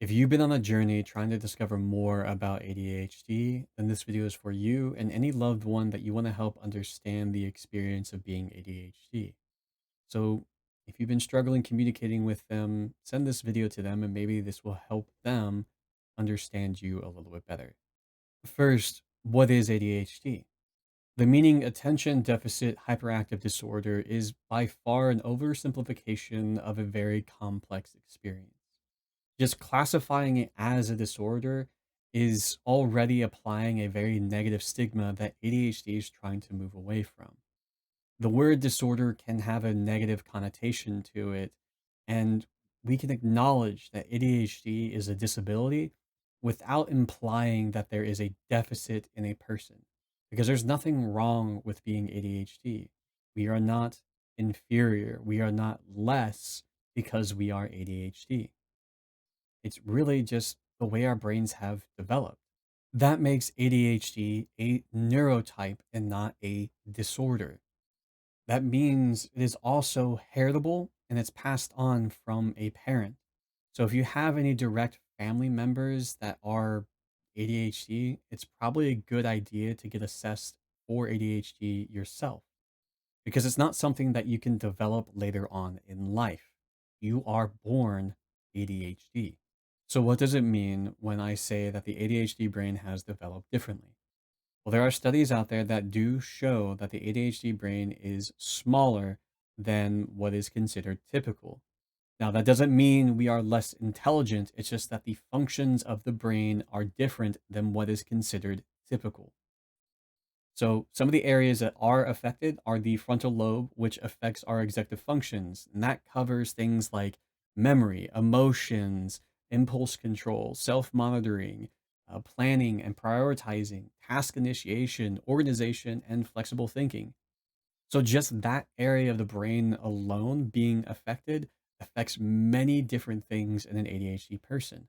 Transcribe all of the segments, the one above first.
If you've been on a journey trying to discover more about ADHD, then this video is for you and any loved one that you want to help understand the experience of being ADHD. So, if you've been struggling communicating with them, send this video to them and maybe this will help them understand you a little bit better. First, what is ADHD? The meaning attention deficit hyperactive disorder is by far an oversimplification of a very complex experience. Just classifying it as a disorder is already applying a very negative stigma that ADHD is trying to move away from. The word disorder can have a negative connotation to it, and we can acknowledge that ADHD is a disability without implying that there is a deficit in a person, because there's nothing wrong with being ADHD. We are not inferior, we are not less because we are ADHD. It's really just the way our brains have developed. That makes ADHD a neurotype and not a disorder. That means it is also heritable and it's passed on from a parent. So if you have any direct family members that are ADHD, it's probably a good idea to get assessed for ADHD yourself because it's not something that you can develop later on in life. You are born ADHD. So, what does it mean when I say that the ADHD brain has developed differently? Well, there are studies out there that do show that the ADHD brain is smaller than what is considered typical. Now, that doesn't mean we are less intelligent, it's just that the functions of the brain are different than what is considered typical. So, some of the areas that are affected are the frontal lobe, which affects our executive functions. And that covers things like memory, emotions, impulse control, self monitoring, planning and prioritizing, task initiation, organization, and flexible thinking. So, just that area of the brain alone being affected affects many different things in an ADHD person.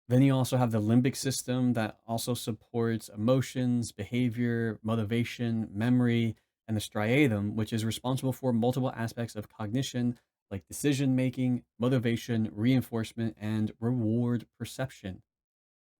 Then you also have the limbic system that also supports emotions, behavior, motivation, memory, and the striatum, which is responsible for multiple aspects of cognition like decision making, motivation, reinforcement, and reward perception.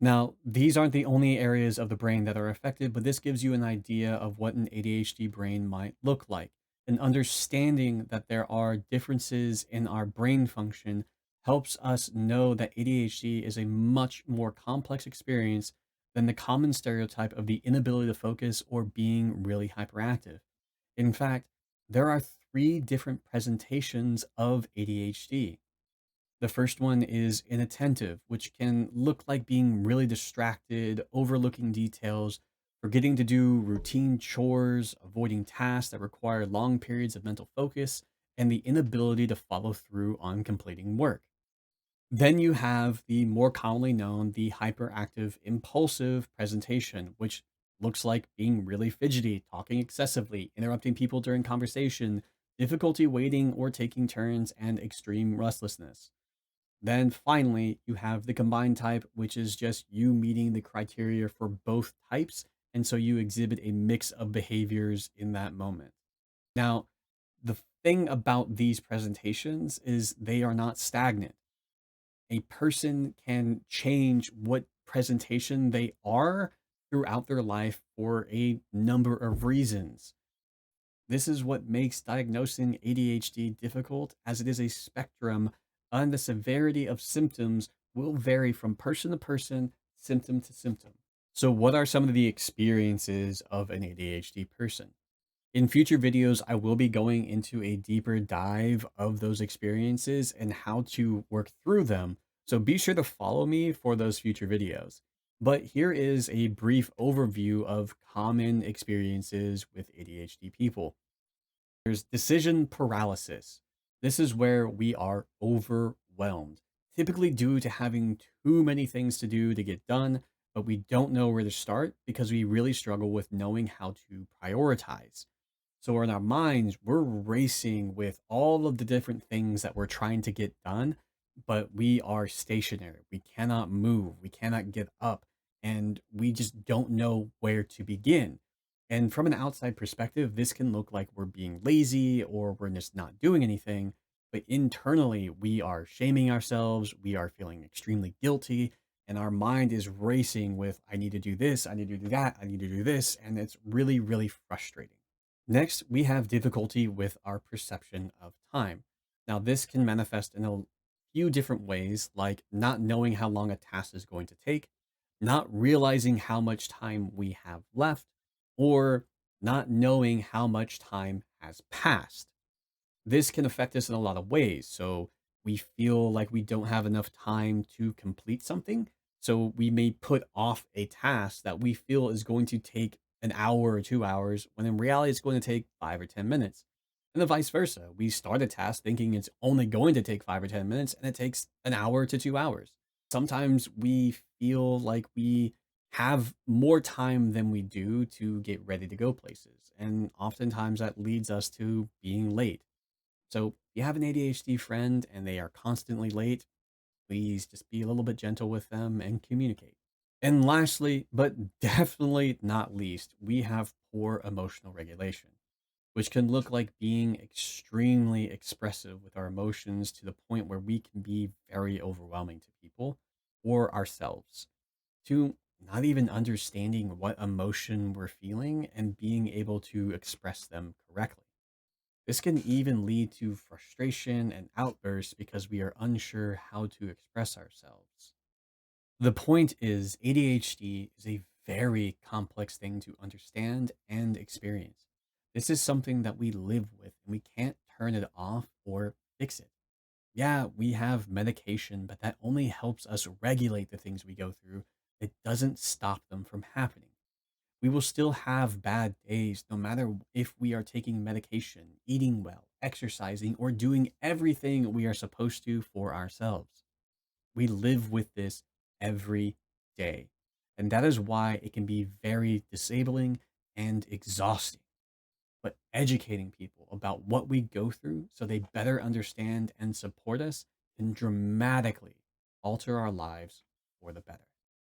Now, these aren't the only areas of the brain that are affected, but this gives you an idea of what an ADHD brain might look like. And understanding that there are differences in our brain function helps us know that ADHD is a much more complex experience than the common stereotype of the inability to focus or being really hyperactive. In fact, there are three different presentations of ADHD. The first one is inattentive, which can look like being really distracted, overlooking details, forgetting to do routine chores, avoiding tasks that require long periods of mental focus, and the inability to follow through on completing work. Then you have the more commonly known, the hyperactive impulsive presentation, which looks like being really fidgety, talking excessively, interrupting people during conversation, difficulty waiting or taking turns, and extreme restlessness. Then finally, you have the combined type, which is just you meeting the criteria for both types. And so you exhibit a mix of behaviors in that moment. Now, the thing about these presentations is they are not stagnant. A person can change what presentation they are throughout their life for a number of reasons. This is what makes diagnosing ADHD difficult, as it is a spectrum, and the severity of symptoms will vary from person to person, symptom to symptom. So, what are some of the experiences of an ADHD person? In future videos, I will be going into a deeper dive of those experiences and how to work through them. So, be sure to follow me for those future videos. But here is a brief overview of common experiences with ADHD people. There's decision paralysis. This is where we are overwhelmed, typically due to having too many things to do to get done, but we don't know where to start because we really struggle with knowing how to prioritize. So in our minds, we're racing with all of the different things that we're trying to get done, but we are stationary. We cannot move, we cannot get up, and we just don't know where to begin. And from an outside perspective, this can look like we're being lazy or we're just not doing anything. But internally, we are shaming ourselves, we are feeling extremely guilty, and our mind is racing with, I need to do this, I need to do that, I need to do this. And it's really, really frustrating. Next, we have difficulty with our perception of time. Now, this can manifest in a few different ways, like not knowing how long a task is going to take, not realizing how much time we have left, or not knowing how much time has passed. This can affect us in a lot of ways. So we feel like we don't have enough time to complete something. So we may put off a task that we feel is going to take an hour or 2 hours, when in reality it's going to take 5 or 10 minutes. And the vice versa. We start a task thinking it's only going to take 5 or 10 minutes, and it takes an hour to 2 hours. Sometimes we feel like we have more time than we do to get ready to go places. And oftentimes that leads us to being late. So if you have an ADHD friend and they are constantly late, please just be a little bit gentle with them and communicate. And lastly, but definitely not least, we have poor emotional regulation, which can look like being extremely expressive with our emotions to the point where we can be very overwhelming to people or ourselves, to not even understanding what emotion we're feeling and being able to express them correctly. This can even lead to frustration and outbursts because we are unsure how to express ourselves. The point is, ADHD is a very complex thing to understand and experience. This is something that we live with and we can't turn it off or fix it. Yeah, we have medication, but that only helps us regulate the things we go through. It doesn't stop them from happening. We will still have bad days no matter if we are taking medication, eating well, exercising, or doing everything we are supposed to for ourselves. We live with this every day. And that is why it can be very disabling and exhausting. But educating people about what we go through so they better understand and support us can dramatically alter our lives for the better.